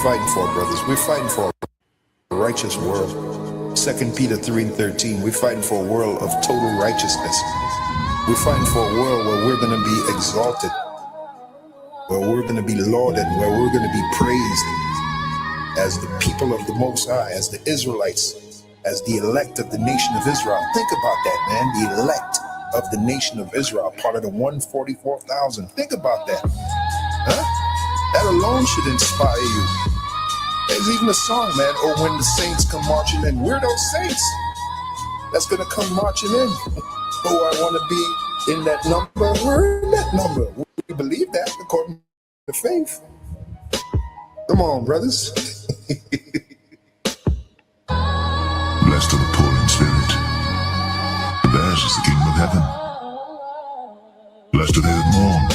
fighting for, brothers? We're fighting for a righteous world. 2 Peter 3:13. We're fighting for a world of total righteousness. We're fighting for a world where we're going to be exalted, where we're going to be lauded, where we're going to be praised as the people of the Most High, as the Israelites, as the elect of the nation of Israel. Think about that, man. The elect of the nation of Israel, part of the 144,000. Think about that. Huh? That alone should inspire you. There's even a song, man, oh, when the saints come marching in. We're those saints that's going to come marching in. Oh, I want to be in that number. We're in that number. We believe that according to faith. Come on, brothers. Blessed are the poor in spirit, for theirs is the kingdom of heaven. Blessed are they that mourn,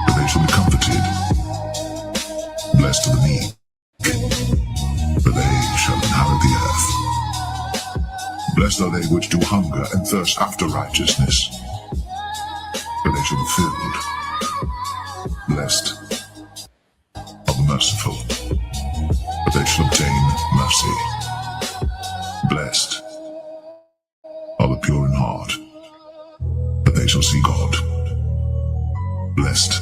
for they shall be comforted. Blessed are the meek, for they shall inherit the earth. Blessed are they which do hunger and thirst after righteousness, for they shall be filled. Blessed are the merciful, for they shall obtain mercy. Blessed are the pure in heart, for they shall see God. Blessed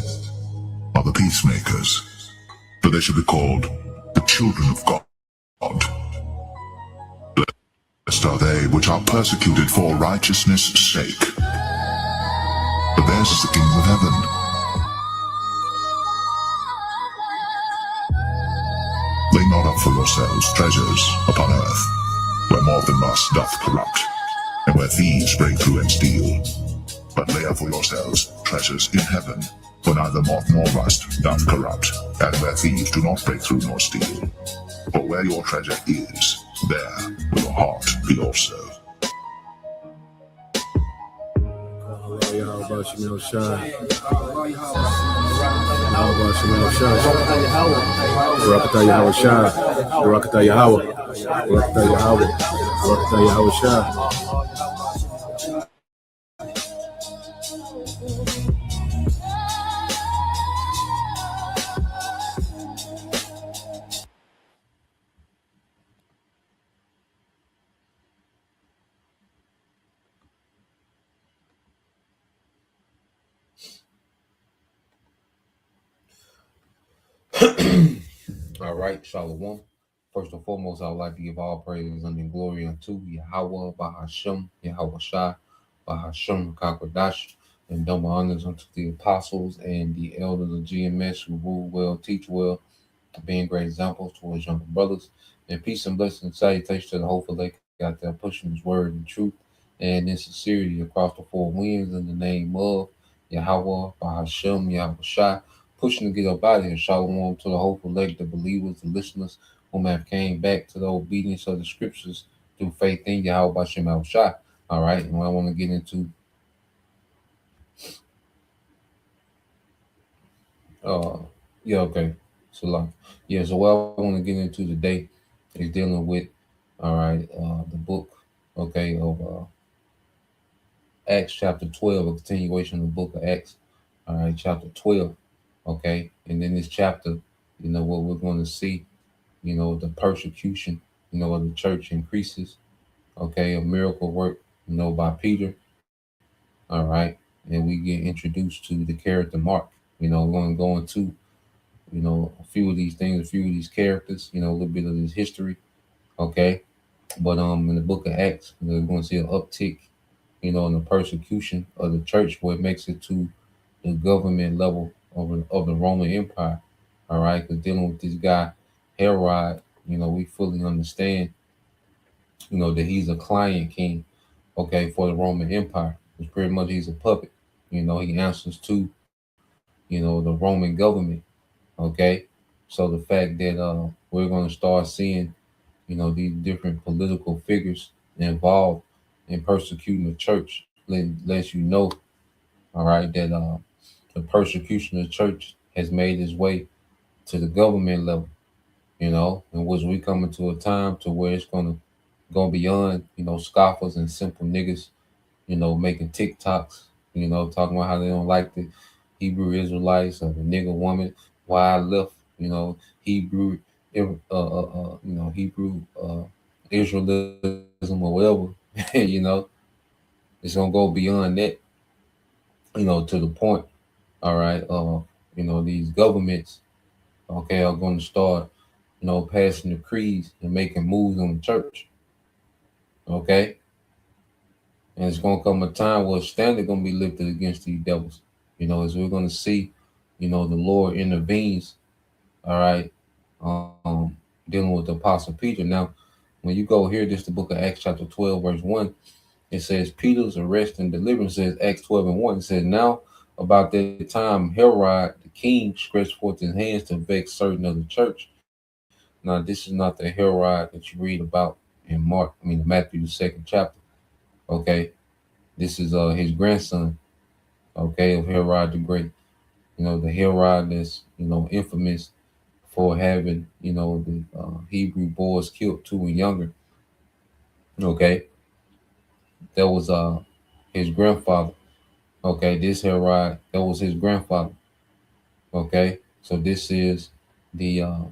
are the peacemakers, for they shall be called the children of God. Blessed are they which are persecuted for righteousness' sake, for theirs is the kingdom of heaven. Lay not up for yourselves treasures upon earth, where moth and rust doth corrupt, and where thieves break through and steal. But lay up for yourselves treasures in heaven, where neither moth nor rust doth corrupt, and where thieves do not break through nor steal. For where your treasure is, there will your heart be also. All right, Shalom. First and foremost, I would like to give all praise and glory unto Yahweh, Bahashem, Yahweh Shai, Bahashem, Kakwadash, and double honors unto the apostles and the elders of GMS who rule well, teach well, being great examples towards younger brothers. And peace and blessing and salutation to the hopeful lake out there pushing his word and truth and in sincerity across the four winds in the name of Yahweh, Bahashem, Yahweh Shai, pushing to get up out of here. Shalom to the hopeful lake, the believers, the listeners whom have came back to the obedience of the scriptures through faith in Yahweh Bashem Yahweh Shai. All right, and what I want to get into so what I want to get into today is dealing with the book of Acts chapter 12, a continuation of the book of Acts, chapter 12. Okay, and in this chapter, what we're going to see, the persecution, of the church increases. Okay, a miracle work, by Peter. All right, and we get introduced to the character Mark. We're going to go into, a few of these things, a few of these characters, a little bit of this history. Okay, but in the book of Acts, we're going to see an uptick, in the persecution of the church, where it makes it to the government level of the Roman Empire. All right, because dealing with this guy Herod, we fully understand, that he's a client king, okay, for the Roman Empire. It's pretty much he's a puppet. He answers to, the Roman government. Okay, so the fact that we're going to start seeing, these different political figures involved in persecuting the church lets you know, all right, that the persecution of the church has made its way to the government level, and was we coming to a time to where it's gonna go beyond, scoffers and simple niggas, making TikToks, talking about how they don't like the Hebrew Israelites or the nigger woman, why I left, Hebrew, Hebrew Israelism or whatever. It's gonna go beyond that. To the point. All right. These governments, okay, are going to start, passing decrees and making moves on the church. Okay, and it's gonna come a time where a standard gonna be lifted against these devils. As we're gonna see, the Lord intervenes. All right, dealing with the Apostle Peter. Now, when you go here, this is the book of Acts chapter 12, verse 1. It says Peter's arrest and deliverance. It says Acts 12 and 1. It says, now about that time, Herod the king stretched forth his hands to vex certain of the church. Now, this is not the Herod that you read about in Matthew the second chapter. Okay, this is his grandson. Okay, of Herod the Great. The Herod that's infamous for having the Hebrew boys killed 2 and younger. Okay, that was his grandfather. Okay, this Herod, that was his grandfather. Okay, so this is the uh,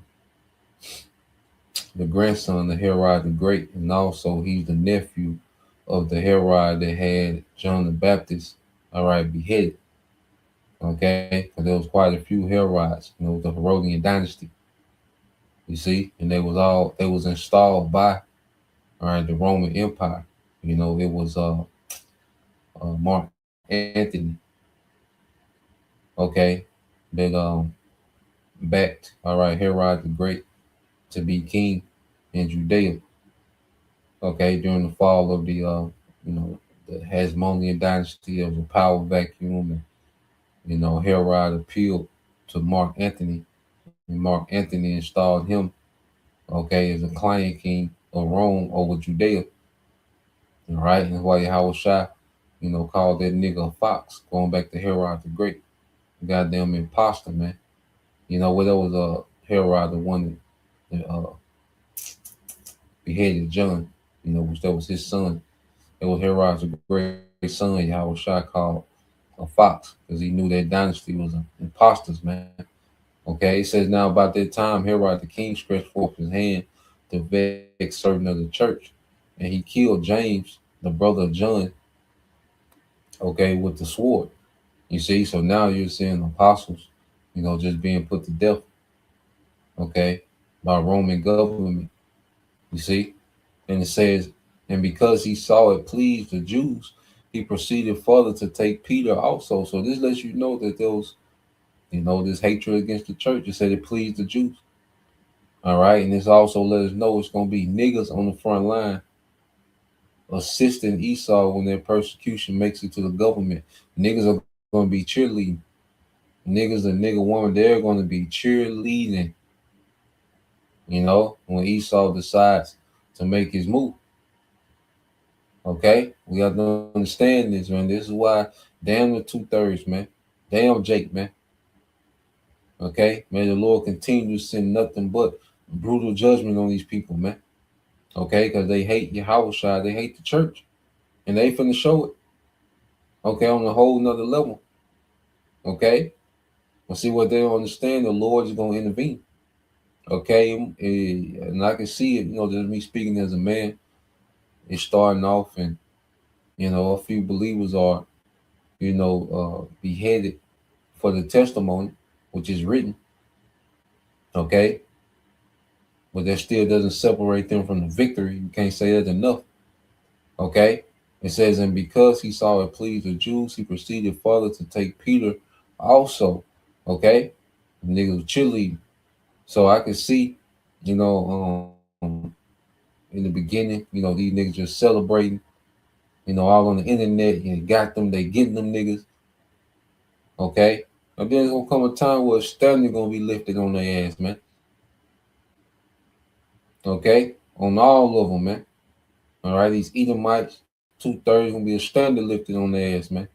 the grandson of Herod the Great, and also he's the nephew of the Herod that had John the Baptist, all right, beheaded. Okay, because there was quite a few Herods, the Herodian dynasty. You see, and they was installed by, all right, the Roman Empire. It was Mark Antony, okay, that backed, all right, Herod the Great to be king in Judea. Okay, during the fall of the Hasmonean dynasty, there was a power vacuum, and Herod appealed to Mark Antony, and Mark Antony installed him, okay, as a client king of Rome over Judea. All right, and that's why Yahweh Shai, called that nigga a fox, going back to Herod the Great, goddamn imposter, man. That was Herod, the one that beheaded John, which that was his son. It was Herod's great son, Yahweh Shai, called a fox, because he knew that dynasty was imposters, man. Okay, it says, now about that time, Herod the king stretched forth his hand to vex certain of the church, and he killed James, the brother of John, okay, with the sword. You see, so now you're seeing apostles, just being put to death, okay, by Roman government. You see, and it says, and because he saw it pleased the Jews, he proceeded further to take Peter also. So this lets you know that there was, this hatred against the church. It said it pleased the Jews. All right. And this also let us know it's going to be niggas on the front line assisting Esau when their persecution makes it to the government. Niggas are going to be cheerleading. Niggas and nigga woman, they're going to be cheerleading, when Esau decides to make his move. Okay, we have to understand this, man. This is why, damn the 2/3, man. Damn Jake, man. Okay, may the Lord continue to send nothing but brutal judgment on these people, man. Okay, because they hate Yahweh Shai, they hate the church, and they finna show it. Okay, on a whole nother level. Okay, we'll see what they don't understand. The Lord is gonna intervene. Okay, and I can see it. Just me speaking as a man. It's starting off, and a few believers are, beheaded for the testimony, which is written. Okay, but that still doesn't separate them from the victory. You can't say that enough. Okay, it says, and because he saw it pleased the Jews, he proceeded further to take Peter also. Okay, the niggas was cheerleading. So I could see, in the beginning, these niggas just celebrating, all on the internet. Got them, they getting them niggas. Okay, and then there's gonna come a time where a standard gonna be lifted on their ass, man. Okay, on all of them, man. All right, these Edomites, 2/3 gonna be a standard lifted on their ass, man.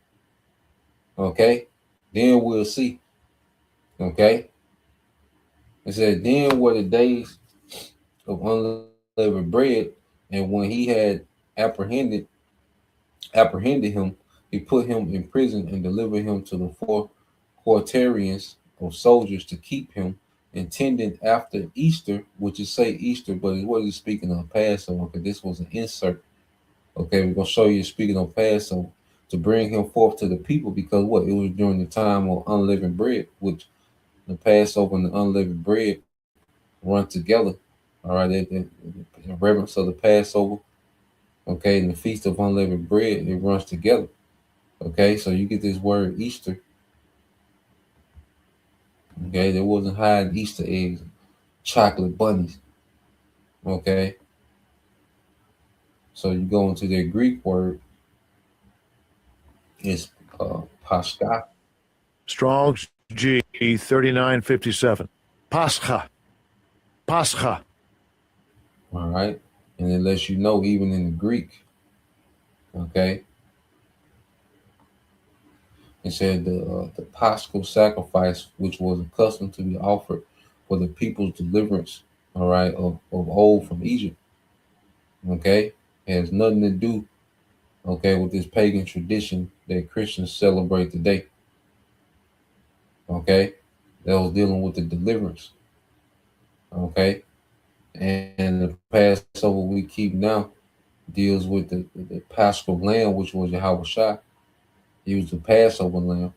Okay, then we'll see. Okay, it said, then were the days of unleavened bread, and when he had apprehended him, he put him in prison and delivered him to the 4 quaternions of soldiers to keep him, intended after Easter, which is say Easter, but it wasn't speaking of Passover, because this was an insert. Okay, we're gonna show you speaking of Passover to bring him forth to the people, because what, it was during the time of unleavened bread, which the Passover and the unleavened bread run together. All right, in reverence of the Passover, okay, and the feast of unleavened bread, it runs together. Okay, so you get this word Easter. Okay, there wasn't hiding Easter eggs, chocolate bunnies. Okay, so you go into their Greek word, it's Pascha. Strong's G 3957. Pascha. Pascha. All right, and it lets you know even in the Greek. Okay, it said the Paschal sacrifice, which was accustomed to be offered for the people's deliverance. All right, of old from Egypt. Okay, it has nothing to do, okay, with this pagan tradition that Christians celebrate today. Okay, that was dealing with the deliverance. Okay, and the Passover we keep now deals with the Paschal lamb, which was Yahweh Shai. He was the Passover lamb.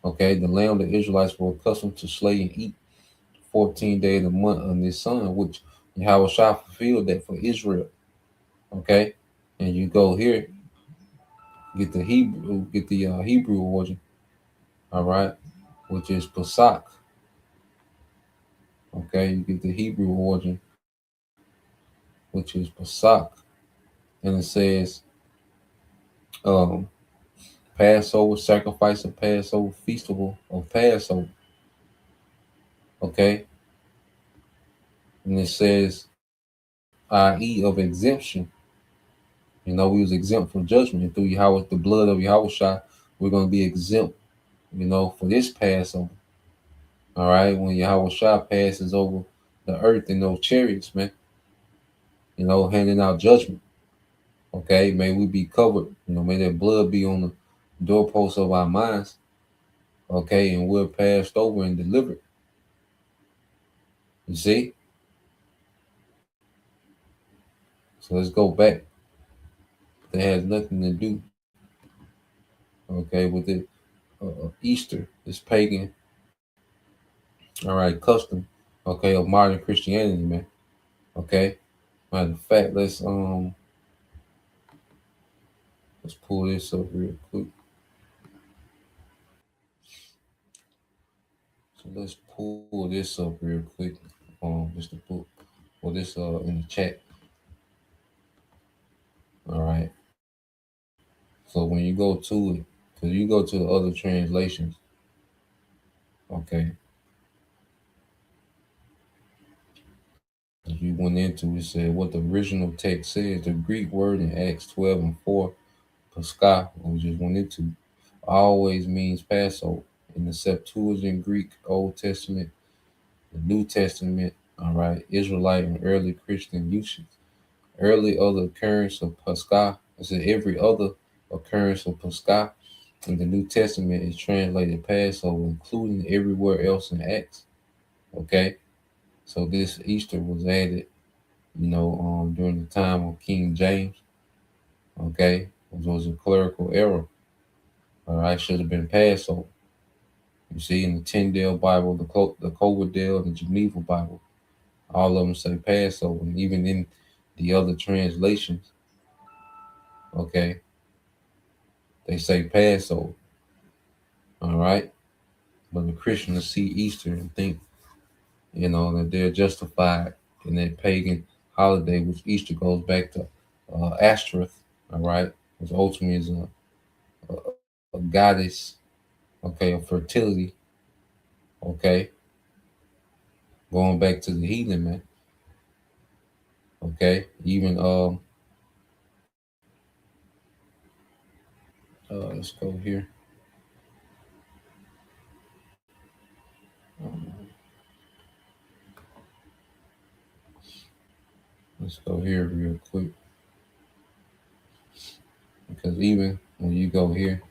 Okay, the lamb the Israelites were accustomed to slay and eat 14 days a month on this sun, which Yahweh Shai fulfilled that for Israel. Okay, and you go here, get the Hebrew origin. All right, which is Pesach. Okay, you get the Hebrew origin, which is Pesach, and it says um, Passover, sacrifice of Passover, festival of Passover. Okay, and it says, i.e., of exemption. You know, we was exempt from judgment, and through Yahweh, the blood of Yahweh Shai, we're going to be exempt. You know, for this Passover. All right, when Yahweh Shai passes over the earth in those chariots, man. You know, handing out judgment. Okay, may we be covered. You know, may that blood be on the doorposts of our minds. Okay, and we're passed over and delivered. You see? So let's go back. That has nothing to do, okay, with the Easter, this pagan, all right, custom, okay, of modern Christianity, man. Okay. Matter of fact, let's pull this up real quick. So let's pull this up real quick. Just to put this in the chat. All right. So when you go to it, because you go to the other translations, okay, as you went into it, said what the original text says. The Greek word in Acts 12:4, Pascha, we just went into, always means Passover. In the Septuagint Greek, Old Testament, the New Testament, all right, Israelite and early Christian usage. Early other occurrence of Pascha, I said every other occurrence of Pascha in the New Testament is translated Passover, including everywhere else in Acts. Okay, so this Easter was added, you know, during the time of King James. Okay, which was a clerical error. All right, should have been Passover. You see, in the Tyndale Bible, the Coverdale, and the Geneva Bible, all of them say Passover, and even in the other translations, okay, they say Passover. All right, but the Christians see Easter and think, you know, that they're justified in that pagan holiday, which Easter goes back to Ashtoreth. All right, which ultimately is a goddess, okay, of fertility. Okay, going back to the heathen, man. Okay, even let's go here. Um, let's go here real quick, because even when you go here,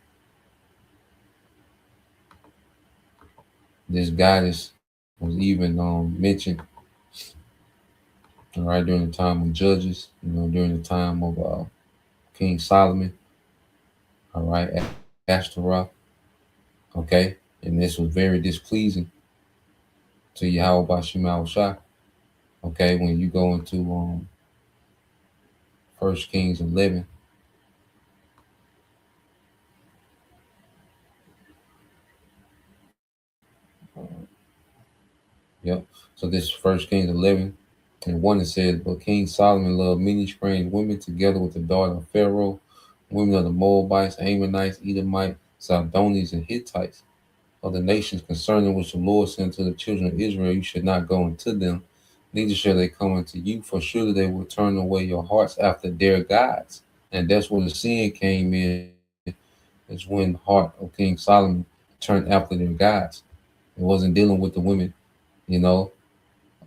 this goddess, was even mentioned, all right, during the time of Judges, during the time of King Solomon, all right, Ashtaroth, okay, and this was very displeasing to Yahweh Bashim Shah, okay, when you go into 1 Kings 11. Yep. So this 1 Kings 11 and 1, it says, but King Solomon loved many strange women together with the daughter of Pharaoh, women of the Moabites, Ammonites, Edomites, Zidonians, and Hittites, of the nations concerning which the Lord sent to the children of Israel. You should not go unto them, neither shall they come unto you, for surely they will turn away your hearts after their gods. And that's when the sin came in, is when the heart of King Solomon turned after their gods. It wasn't dealing with the women, you know.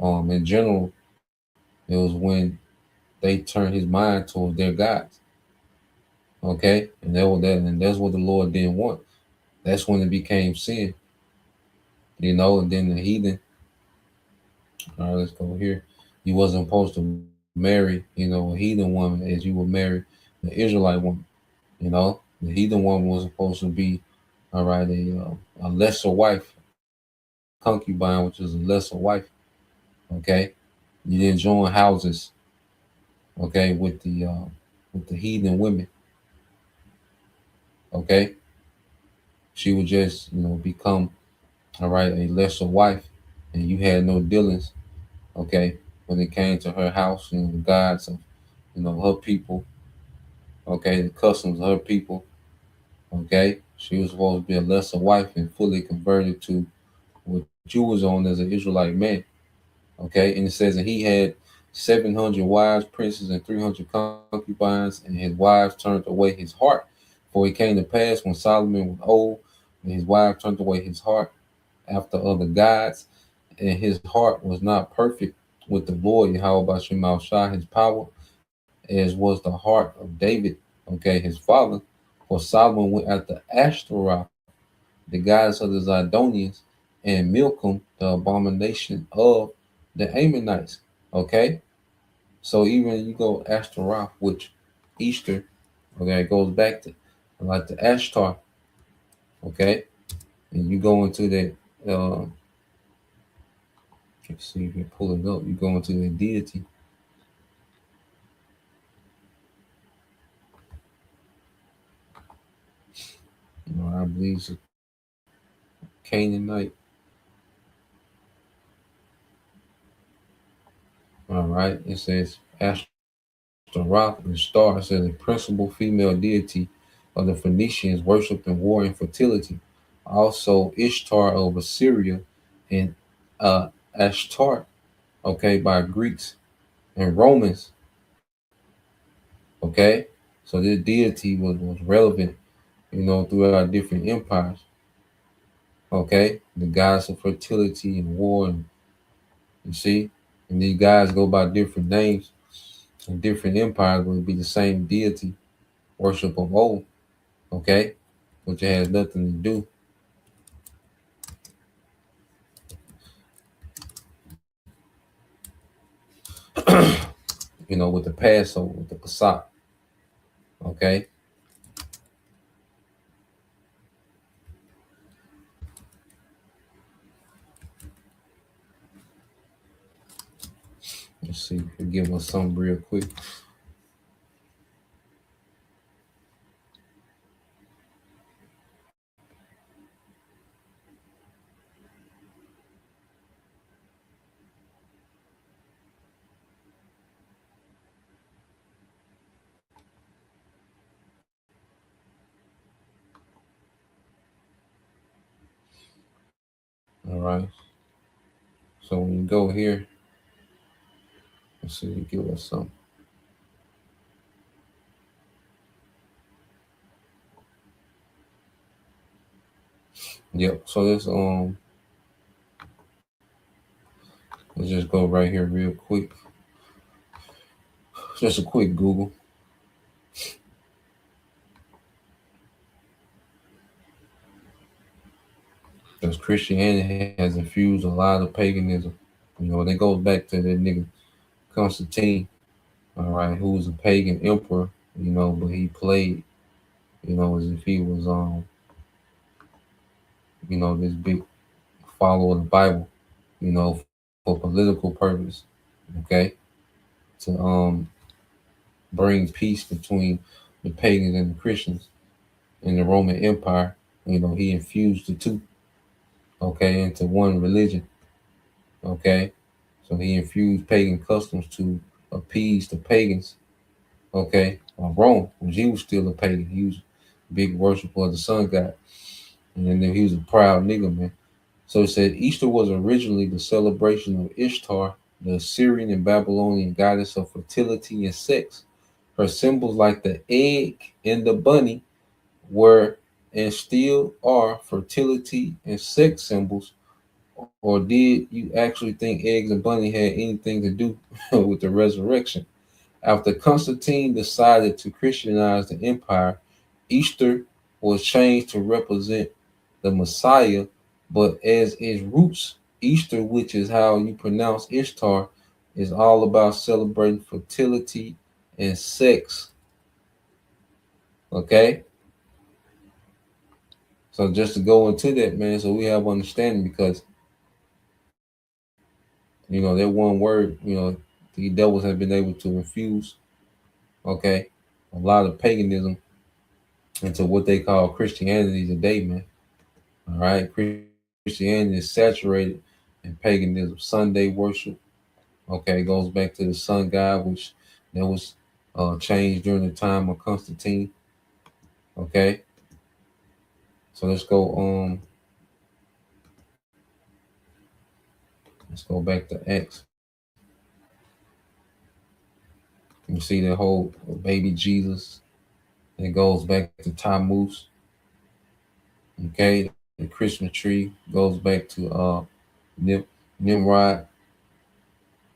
In general, it was when they turned his mind towards their gods. Okay, and that's what the Lord didn't want. That's when it became sin, and then the heathen. All right, let's go here. You wasn't supposed to marry, a heathen woman as you would marry the Israelite woman. The heathen woman was supposed to be, all right, a lesser wife, concubine, which is a lesser wife. Okay, you didn't join houses. Okay, with the heathen women. Okay, she would just become, all right, a lesser wife, and you had no dealings. Okay, when it came to her house, the gods of her people. Okay, the customs of her people. Okay, she was supposed to be a lesser wife and fully converted to what you was on as an Israelite man. Okay, and it says that he had 700 wives, princes, and 300 concubines, and his wives turned away his heart. For it came to pass when Solomon was old, and his wife turned away his heart after other gods, and his heart was not perfect with the Lord Yahweh Bashim Shah, his power, as was the heart of David, okay, his father. For Solomon went after Ashtaroth, the goddess of the Zidonians, and Milcom, the abomination of the Ammonites. Okay, so even you go Ashtaroth, which Easter, okay, it goes back to like the Ashtar. Okay, and you go into that. Let's see if you pull it up. You go into the deity. I believe it's a Canaanite. All right, it says Ashtaroth and Star says the principal female deity of the Phoenicians worshipped in war and fertility. Also Ishtar of Assyria and Ashtar, okay, by Greeks and Romans. Okay, so this deity was relevant, throughout different empires. Okay, the gods of fertility and war, and you see, and these guys go by different names. In different empires would be the same deity, worship of old. Okay, which has nothing to do, with the Passover, with the Pesach. Okay, let's see. Give us some real quick. All right. So when you go here, let's see. Give us some. Yep. So let's just go right here real quick. Just a quick Google. because Christianity has infused a lot of paganism. You know, that goes back to that nigga Constantine, all right, who was a pagan emperor, you know, but he played, you know, as if he was you know, this big follower of the Bible, you know, for political purpose, okay, to bring peace between the pagans and the Christians in the Roman Empire. You know, he infused the two, okay, into one religion, okay. So he infused pagan customs to appease the pagans, okay. Rome, which he was still a pagan, he was a big worshiper of the sun god, and then he was a proud nigga, man. So it said Easter was originally the celebration of Ishtar, the Assyrian and Babylonian goddess of fertility and sex. Her symbols, like the egg and the bunny, were and still are fertility and sex symbols. Or did you actually think eggs and bunny had anything to do with the resurrection? After Constantine decided to Christianize the empire, Easter was changed to represent the Messiah, but as its roots, Easter, which is how you pronounce Ishtar, is all about celebrating fertility and sex. Okay? So just to go into that, man, so we have understanding, because you know that one word, you know, the devils have been able to infuse, okay, a lot of paganism into what they call Christianity today, man. All right, Christianity is saturated in paganism, Sunday worship. Okay, it goes back to the sun god, which that was changed during the time of Constantine. Okay, so let's go back to Acts. You see the whole baby Jesus. It goes back to Tammuz. Okay, the Christmas tree goes back to Nimrod.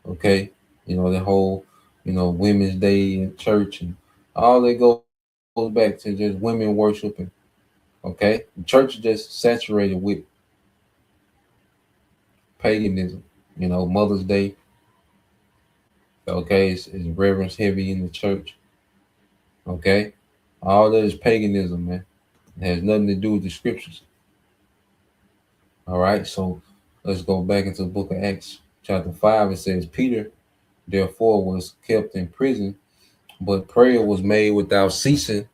Okay, you know the whole, you know, Women's Day in church and all that goes back to just women worshiping. Okay, the church is just saturated with paganism. You know, Mother's Day. Okay, it's reverence heavy in the church. Okay, all that is paganism, man. It has nothing to do with the scriptures. All right, so let's go back into the book of Acts, chapter 5. It says, Peter, therefore, was kept in prison, but prayer was made without ceasing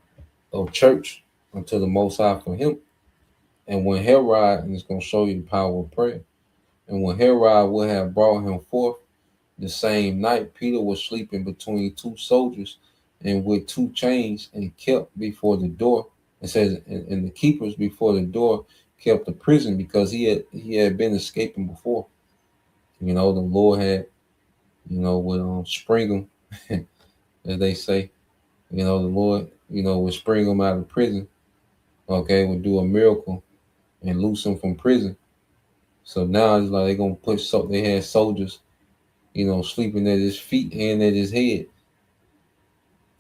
of church unto the Most High for him. And when Herod, and it's going to show you the power of prayer, and when Herod would have brought him forth the same night, Peter was sleeping between two soldiers and with two chains and kept before the door. It says, and the keepers before the door kept the prison, because he had been escaping before. You know, the Lord had, you know, would spring him, as they say. You know, the Lord, you know, would spring him out of prison. Okay, would do a miracle and loose him from prison. So now it's like they're gonna put, so they had soldiers, you know, sleeping at his feet and at his head.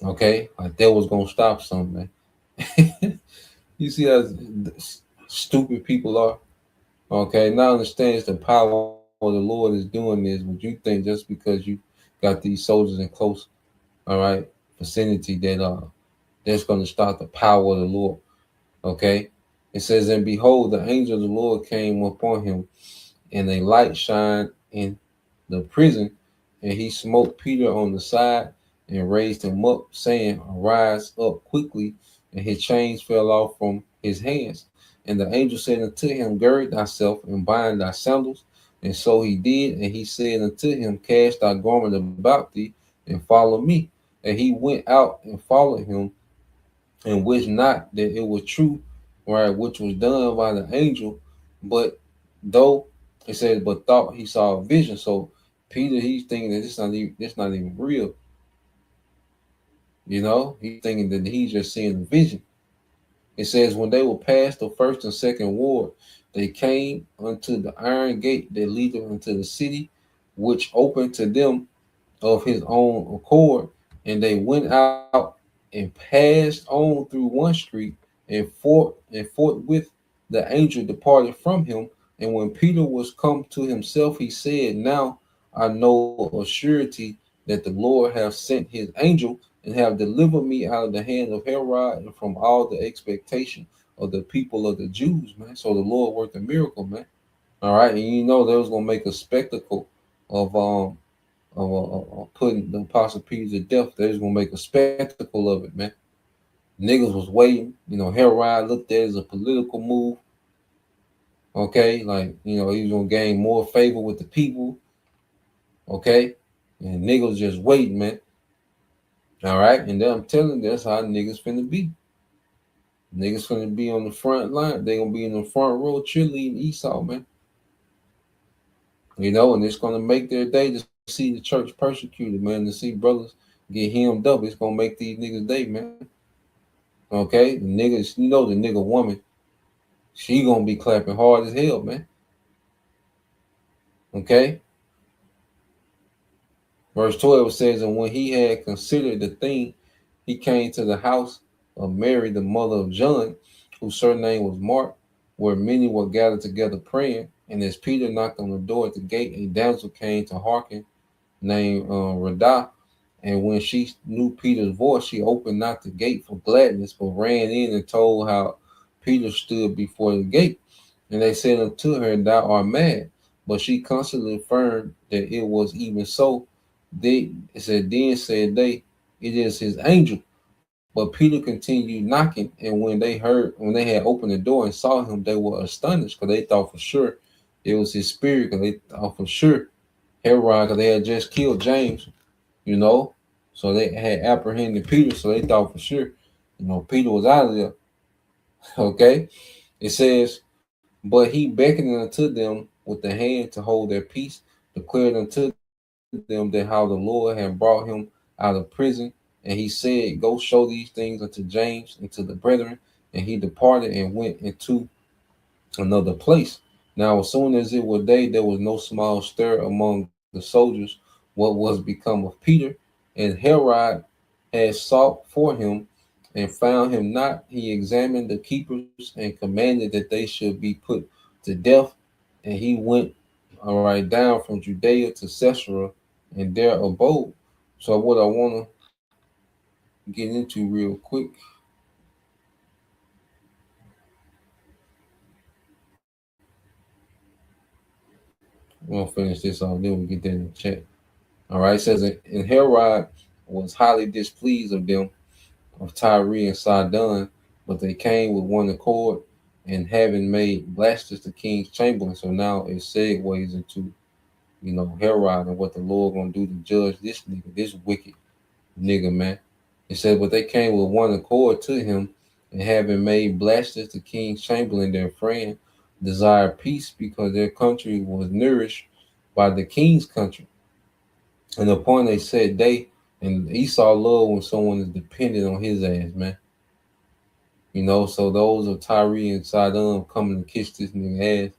Okay, like that was gonna stop something, man. You see how stupid people are. Okay, now understands the power of the Lord is doing this. Would you think just because you got these soldiers in close, all right, vicinity, that that's gonna stop the power of the Lord? Okay, it says, and behold, the angel of the Lord came upon him, and a light shined in the prison, and he smote Peter on the side and raised him up, saying, arise up quickly. And his chains fell off from his hands. And the angel said unto him, gird thyself and bind thy sandals. And so he did. And he said unto him, cast thy garment about thee and follow me. And he went out and followed him, and wished not that it was true, right, which was done by the angel, but though it says, but thought he saw a vision. So Peter, he's thinking that this not even real. You know, he's thinking that he's just seeing a vision. It says, when they were past the first and second ward, they came unto the iron gate that leadeth into the city, which opened to them of his own accord, and they went out and passed on through one street, and forthwith the angel departed from him. And when Peter was come to himself, he said, Now I know of surety that the Lord hath sent his angel and have delivered me out of the hand of Herod and from all the expectation of the people of the Jews, man. So the Lord worked a miracle, man. All right, and you know they was gonna make a spectacle of putting the Apostle Peter to death. They was gonna make a spectacle of it, man. Niggas was waiting. You know, Herod looked at it as a political move. Okay, like he was gonna gain more favor with the people. Okay, and niggas just waiting, man. All right, and then I'm telling you, that's how niggas finna be. Niggas finna be on the front line. They gonna be in the front row cheerleading Esau, man. And it's gonna make their day to see the church persecuted, man. To see brothers get hemmed up, it's gonna make these niggas day, man. Okay, the niggas, the nigga woman, she gonna be clapping hard as hell, man. Okay. Verse 12 says, And when he had considered the thing, he came to the house of Mary, the mother of John, whose surname was Mark, where many were gathered together praying. And as Peter knocked on the door at the gate, a damsel came to hearken, named Rhoda. And when she knew Peter's voice, she opened not the gate for gladness, but ran in and told how Peter stood before the gate. And they said unto her, Thou art mad. But she constantly affirmed that it was even so. Then said they, It is his angel. But Peter continued knocking, and when they had opened the door and saw him, they were astonished, because they thought for sure it was his spirit, because they thought for sure Herod, because they had just killed James, so they had apprehended Peter, so they thought for sure, Peter was out of there. Okay, it says, But he beckoned unto them with the hand to hold their peace, declared unto them that how the Lord had brought him out of prison. And he said, Go show these things unto James and to the brethren. And he departed and went into another place. Now, as soon as it was day, there was no small stir among the soldiers what was become of Peter. And Herod had sought for him and found him not. He examined the keepers and commanded that they should be put to death. And he went down from Judea to Caesarea and there abode. So what I want to get into real quick. We'll finish this off, then we'll get that in the chat. All right, it says, And Herod was highly displeased of them, of Tyre and Sidon, but they came with one accord, and having made Blastus the king's chamberlain. So now it segues into, Herod and what the Lord gonna do to judge this nigga, this wicked nigga, man. It said, But they came with one accord to him, and having made Blastus the king's chamberlain their friend, desired peace, because their country was nourished by the king's country. And upon a set day, and Esau love when someone is dependent on his ass, man. So those of Tyre and Sidon coming to kiss this nigga ass.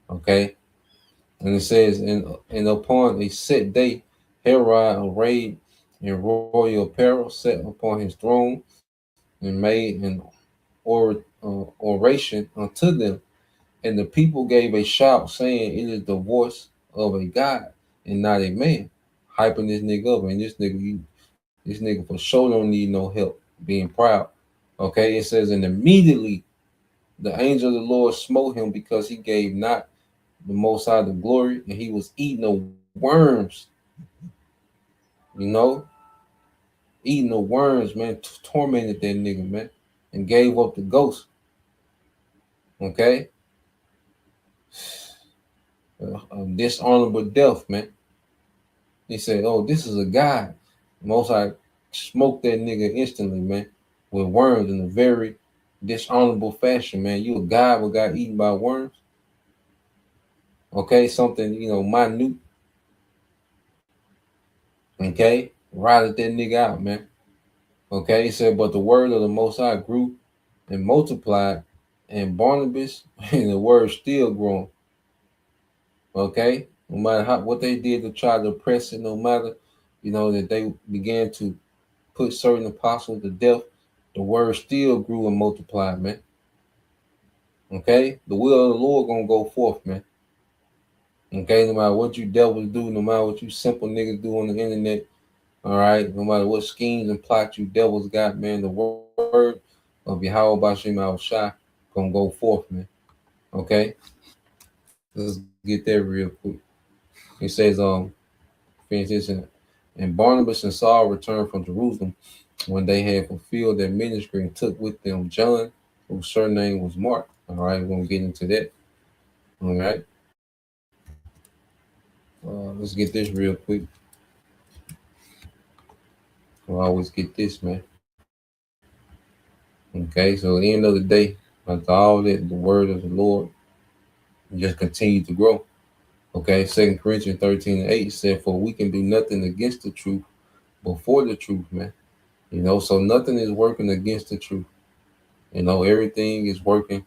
Okay. And it says, and upon a set day, Herod arrayed in royal apparel, sat upon his throne, and made an oration unto them. And the people gave a shout, saying, It is the voice of a God and not a man. Hyping this nigga up. And this nigga for sure don't need no help being proud. Okay, it says, And immediately the angel of the Lord smote him, because he gave not the Most High the glory, and he was eating the worms. Eating the worms, man, tormented that nigga, man, and gave up the ghost. Okay, dishonorable death, man. He said, "Oh, this is a God." Most High smoked that nigga instantly, man, with worms in a very dishonorable fashion, man. You a God who got eaten by worms? Okay, something minute. Okay, routed that nigga out, man. Okay, he said, but the word of the Most High grew and multiplied, and Barnabas and the word still growing. Okay, no matter what they did to try to oppress it, no matter that they began to put certain apostles to death, the word still grew and multiplied, man. Okay, the will of the Lord gonna go forth, man. Okay, no matter what you devils do, no matter what you simple niggas do on the internet, all right, no matter what schemes and plots you devils got, man, the word of Yahweh Bashim Al Shah gonna go forth, man. Okay, let's get there real quick. It says, finish this, and Barnabas and Saul returned from Jerusalem when they had fulfilled their ministry and took with them John, whose surname was Mark. All right, we're gonna get into that. All right, let's get this real quick. We'll always get this, man. Okay, so at the end of the day, after all that, the word of the Lord just continued to grow. Okay, 2 Corinthians 13:8 said, "For we can do nothing against the truth, but for the truth, man." You know, so nothing is working against the truth. You know, everything is working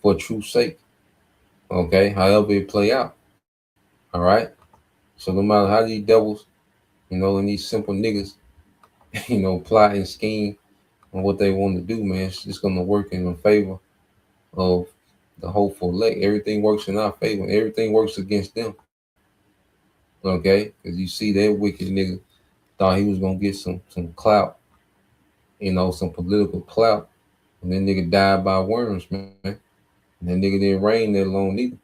for truth's sake. Okay, however it play out. All right. So no matter how these devils, you know, and these simple niggas, you know, plot and scheme on what they want to do, man, it's just gonna work in the favor of the hopeful elect. Everything works in our favor. Everything works against them. Okay, because you see that wicked nigga thought he was gonna get some clout, you know, some political clout, and then nigga died by worms, man. And that nigga didn't reign that long either.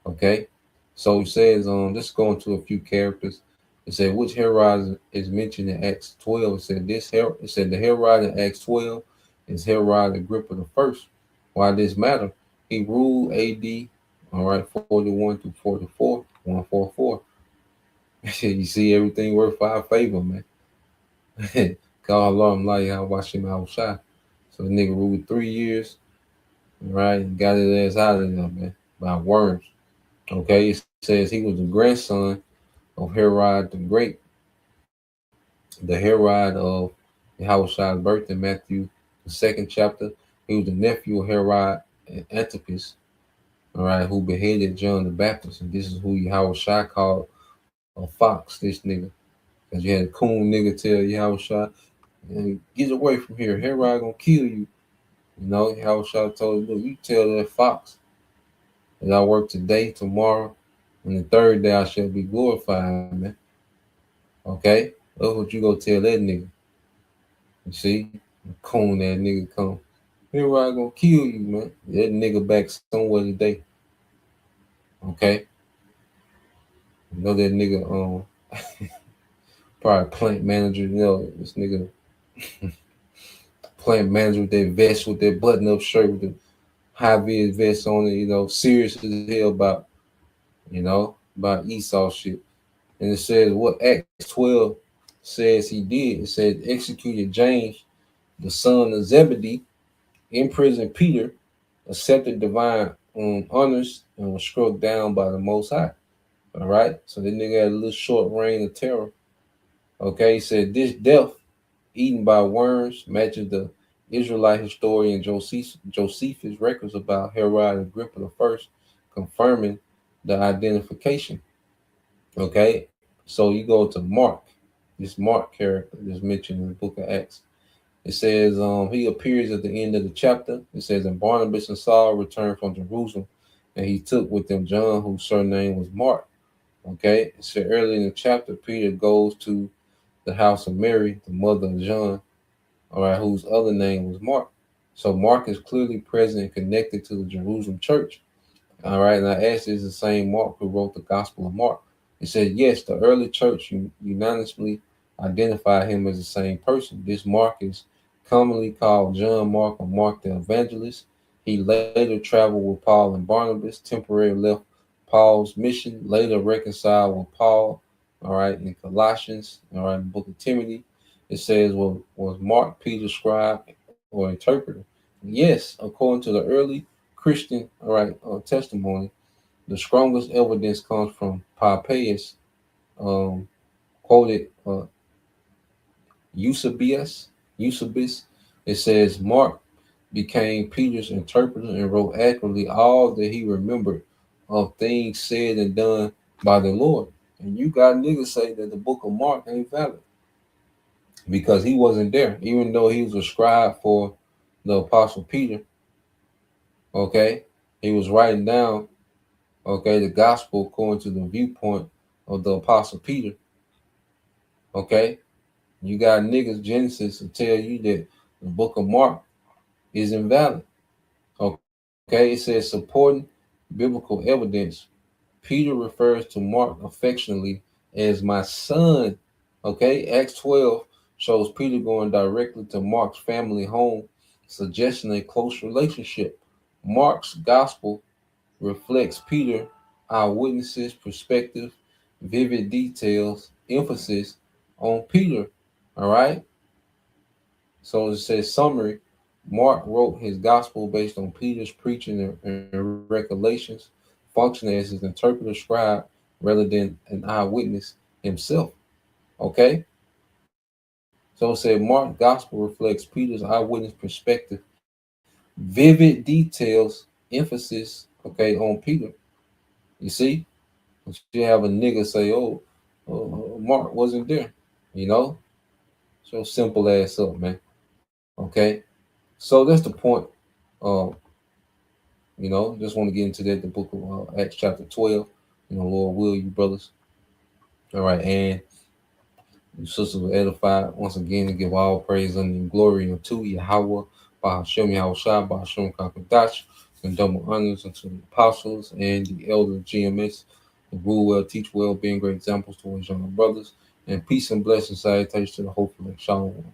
Okay, so it says, let's go into a few characters. It said which Herod is mentioned in Acts 12. It said it said the Herod in Acts 12 is Herod Agrippa the first. Why this matter? He ruled AD, all right, 41 to 44, 144. You see, everything worked for our favor, man. Call alarm like I watch him outside. So the nigga ruled 3 years, right? And got his ass out of there, man, by worms. Okay, it says he was the grandson of Herod the Great, the Herod of Yahushua's birth in Matthew, the 2nd chapter. He was the nephew of Herod Antipas, all right, who beheaded John the Baptist. And this is who Yahushua called a fox, this nigga. Because you had a coon nigga tell Yahushua, get away from here. Herod gonna kill you. You know, Yahushua told him, look, you tell that fox that I work today, tomorrow, and the third day I shall be glorified, man. Okay? That's what you go tell that nigga. You see? Coon that nigga come. Herod gonna kill you, man. That nigga back somewhere today. Okay? You know that nigga probably plant manager, you know, this nigga plant manager with that vest, with that button up shirt with the high vis vest on it, you know, serious as hell about, you know, about Esau shit. And it says what Acts 12 says he did. It said executed James, the son of Zebedee, imprisoned Peter, accepted divine honors, and was struck down by the Most High. All right. So the nigga had a little short reign of terror. Okay. He said this death, eaten by worms, matches the Israelite historian Josephus' records about Herod Agrippa the first, confirming the identification. Okay. So you go to Mark, this Mark character that's mentioned in the book of Acts. It says he appears at the end of the chapter. It says, and Barnabas and Saul returned from Jerusalem, and he took with them John, whose surname was Mark. Okay, it said early in the chapter, Peter goes to the house of Mary, the mother of John, all right, whose other name was Mark. So Mark is clearly present and connected to the Jerusalem church. All right, and I asked, is the same Mark who wrote the Gospel of Mark? It said, yes, the early church unanimously identified him as the same person. This Mark is commonly called John Mark or Mark the Evangelist. He later traveled with Paul and Barnabas, temporarily left Paul's mission, later reconciled with Paul, all right, in Colossians, all right, in the book of Timothy. It says, well, was Mark Peter's scribe or interpreter? Yes, according to the early Christian, all right, testimony, the strongest evidence comes from Pompeius, quoted Eusebius. It says Mark became Peter's interpreter and wrote accurately all that he remembered of things said and done by the Lord. And you got niggas say that the book of Mark ain't valid because he wasn't there, even though he was a scribe for the apostle Peter. Okay, He was writing down, okay, the gospel according to the viewpoint of the Apostle Peter. Okay, you got niggas Genesis to tell you that the book of Mark is invalid. Okay, it says supporting biblical evidence. Peter refers to Mark affectionately as my son. Okay, Acts 12 shows Peter going directly to Mark's family home, suggesting a close relationship. Mark's gospel reflects Peter, eyewitnesses' perspective, vivid details, emphasis on Peter. All right. So it says summary. Mark wrote his gospel based on Peter's preaching and recollections, functioning as his interpreter scribe rather than an eyewitness himself. Okay? So it said Mark's gospel reflects Peter's eyewitness perspective, vivid details, emphasis, okay, on Peter. You see? You have a nigga say, oh, Mark wasn't there, you know? So simple ass up, man. Okay? So that's the point. Just want to get into that, the book of Acts chapter 12. Lord will, you brothers. All right, and you sisters were edified once again to give all praise and glory unto Yahweh, by Hashem Yahushua, by Hashem Kakadash, and double honors unto the apostles and the elder GMS, who rule well, teach well, being great examples to his younger brothers, and peace and blessings salutations to the hopeful Shalom.